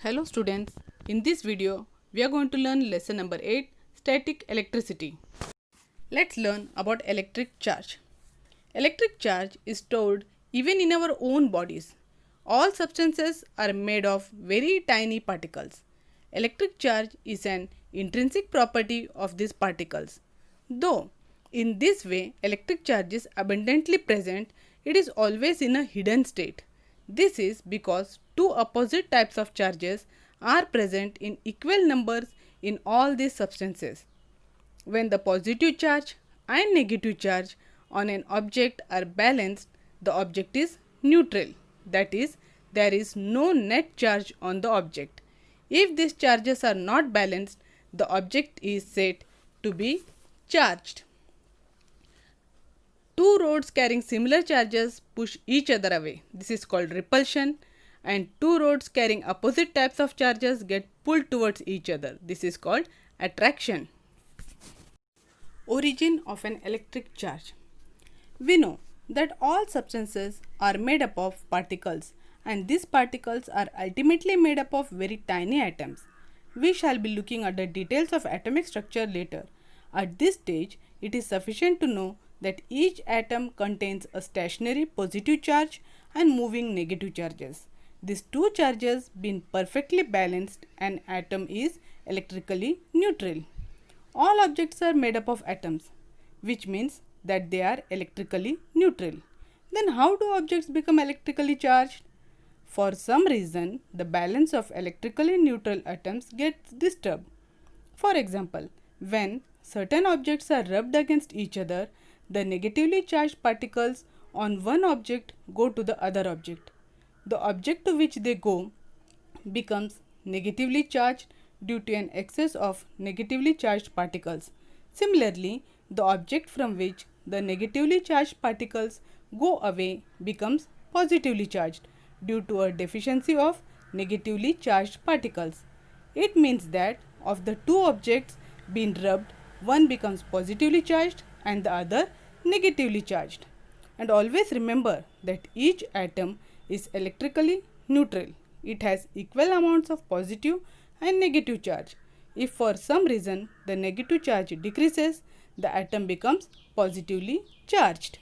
Hello students, in this video we are going to learn lesson number 8, static electricity. Let's learn about electric charge. Electric charge is stored even in our own bodies. All substances are made of very tiny particles. Electric charge is an intrinsic property of these particles. Though in this way electric charge is abundantly present, it is always in a hidden state. This is because two opposite types of charges are present in equal numbers in all these substances. When the positive charge and negative charge on an object are balanced, the object is neutral. That is, there is no net charge on the object. If these charges are not balanced, the object is said to be charged. Two rods carrying similar charges push each other away. This is called repulsion. And two rods carrying opposite types of charges get pulled towards each other. This is called attraction. Origin of an electric charge. We know that all substances are made up of particles, and these particles are ultimately made up of very tiny atoms. We shall be looking at the details of atomic structure later. At this stage, it is sufficient to know that each atom contains a stationary positive charge and moving negative charges. These two charges being perfectly balanced, an atom is electrically neutral. All objects are made up of atoms, which means that they are electrically neutral. Then how do objects become electrically charged? For some reason, the balance of electrically neutral atoms gets disturbed. For example, when certain objects are rubbed against each other, the negatively charged particles on one object go to the other object. The object to which they go becomes negatively charged due to an excess of negatively charged particles. Similarly, the object from which the negatively charged particles go away becomes positively charged due to a deficiency of negatively charged particles. It means that of the two objects being rubbed, one becomes positively charged and the other negatively charged. And always remember that each atom is electrically neutral. It has equal amounts of positive and negative charge. If for some reason the negative charge decreases, the atom becomes positively charged.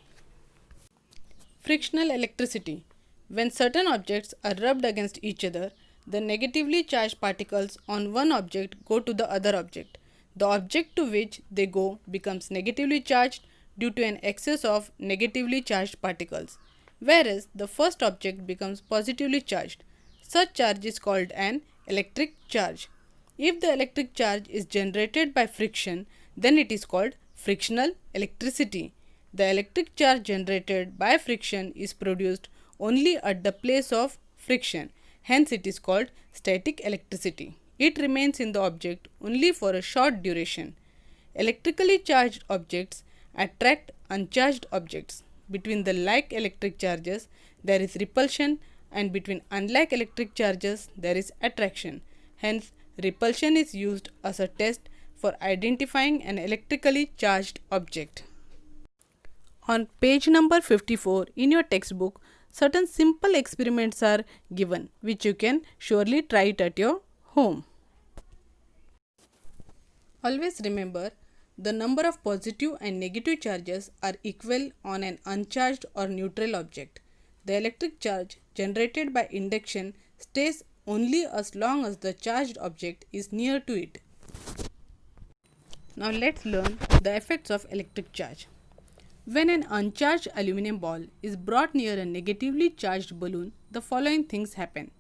Frictional electricity. When certain objects are rubbed against each other, the negatively charged particles on one object go to the other object. The object to which they go becomes negatively charged due to an excess of negatively charged particles, whereas the first object becomes positively charged. Such charge is called an electric charge. If the electric charge is generated by friction, then it is called frictional electricity. The electric charge generated by friction is produced only at the place of friction. Hence, it is called static electricity. It remains in the object only for a short duration. Electrically charged objects attract uncharged objects. Between the like electric charges, there is repulsion, and between unlike electric charges, there is attraction. Hence, repulsion is used as a test for identifying an electrically charged object. On page number 54 in your textbook, certain simple experiments are given which you can surely try it at your home. Always remember, the number of positive and negative charges are equal on an uncharged or neutral object. The electric charge generated by induction stays only as long as the charged object is near to it. Now let's learn the effects of electric charge. When an uncharged aluminum ball is brought near a negatively charged balloon, the following things happen.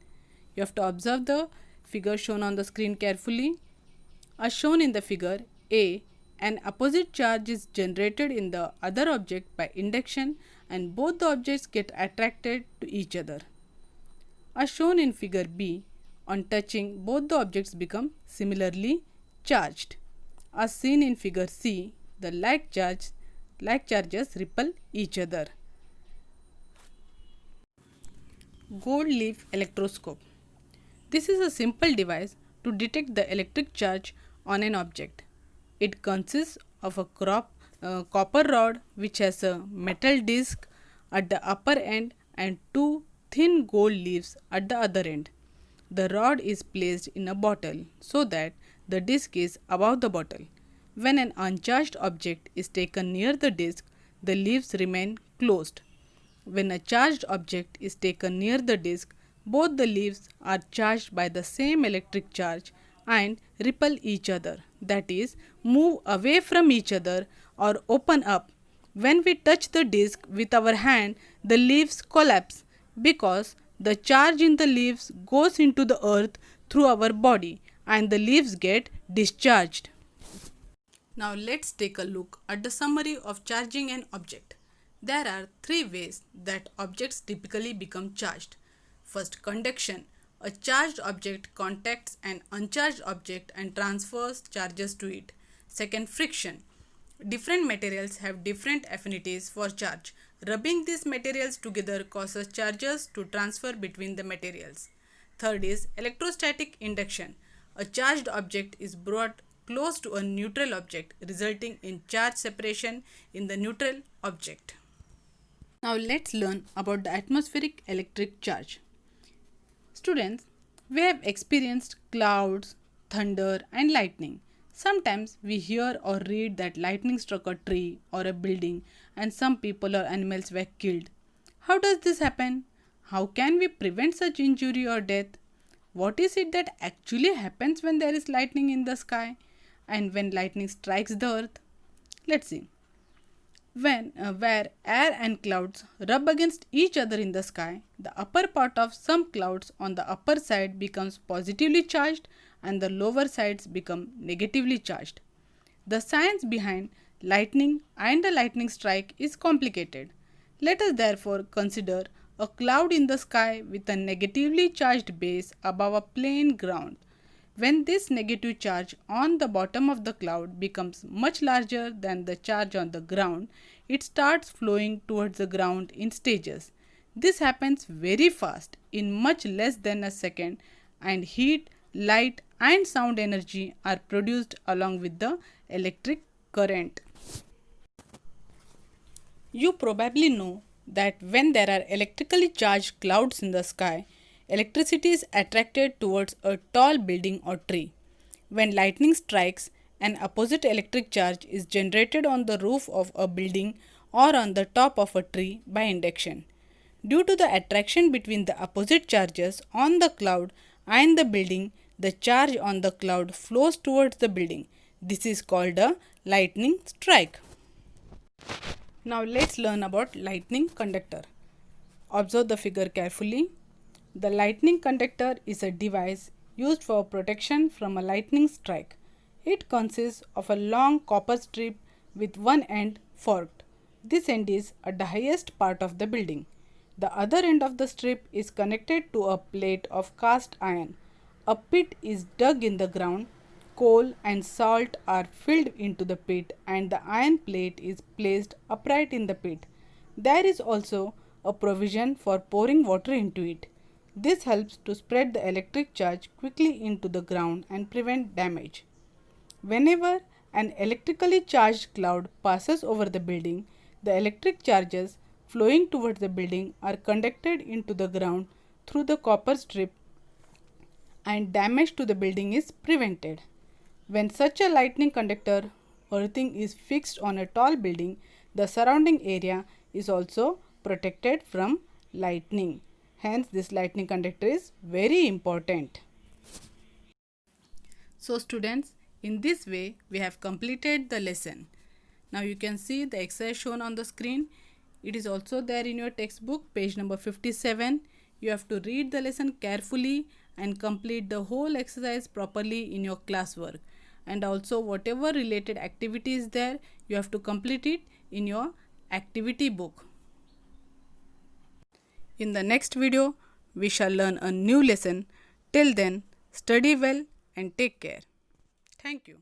You have to observe the figure shown on the screen carefully. As shown in the figure A, an opposite charge is generated in the other object by induction and both the objects get attracted to each other. As shown in figure B, on touching both the objects become similarly charged. As seen in figure C, the like charges repel each other. Gold leaf electroscope. This is a simple device to detect the electric charge on an object. It consists of a copper rod which has a metal disc at the upper end and two thin gold leaves at the other end. the rod is placed in a bottle so that the disc is above the bottle. When an uncharged object is taken near the disc, the leaves remain closed. When a charged object is taken near the disc, both the leaves are charged by the same electric charge and repel each other, that is, move away from each other or open up. When we touch the disc with our hand, the leaves collapse because the charge in the leaves goes into the earth through our body and the leaves get discharged. Now let's take a look at the summary of charging an object. There are three ways that objects typically become charged. First, conduction. A charged object contacts an uncharged object and transfers charges to it. Second, friction. Different materials have different affinities for charge. Rubbing these materials together causes charges to transfer between the materials. Third is electrostatic induction. A charged object is brought close to a neutral object, resulting in charge separation in the neutral object. Now let's learn about the atmospheric electric charge. Students, we have experienced clouds, thunder and lightning. Sometimes we hear or read that lightning struck a tree or a building and some people or animals were killed. How does this happen? How can we prevent such injury or death? What is it that actually happens when there is lightning in the sky and when lightning strikes the earth? Let's see. Where air and clouds rub against each other in the sky, the upper part of some clouds on the upper side becomes positively charged and the lower sides become negatively charged. The science behind lightning and a lightning strike is complicated. Let us therefore consider a cloud in the sky with a negatively charged base above a plain ground. When this negative charge on the bottom of the cloud becomes much larger than the charge on the ground, it starts flowing towards the ground in stages. This happens very fast, in much less than a second, and heat, light and sound energy are produced along with the electric current. You probably know that when there are electrically charged clouds in the sky, electricity is attracted towards a tall building or tree. When lightning strikes, an opposite electric charge is generated on the roof of a building or on the top of a tree by induction. Due to the attraction between the opposite charges on the cloud and the building, the charge on the cloud flows towards the building. This is called a lightning strike. Now let's learn about lightning conductor. Observe the figure carefully. The lightning conductor is a device used for protection from a lightning strike. It consists of a long copper strip with one end forked. This end is at the highest part of the building. The other end of the strip is connected to a plate of cast iron. A pit is dug in the ground. Coal and salt are filled into the pit and the iron plate is placed upright in the pit. There is also a provision for pouring water into it. This helps to spread the electric charge quickly into the ground and prevent damage. Whenever an electrically charged cloud passes over the building, the electric charges flowing towards the building are conducted into the ground through the copper strip and damage to the building is prevented. When such a lightning conductor earthing is fixed on a tall building, the surrounding area is also protected from lightning. Hence, this lightning conductor is very important. So students, in this way we have completed the lesson. Now you can see the exercise shown on the screen. It is also there in your textbook, page number 57. You have to read the lesson carefully and complete the whole exercise properly in your classwork. And also whatever related activity is there, you have to complete it in your activity book. In the next video, we shall learn a new lesson. Till then, study well and take care. Thank you.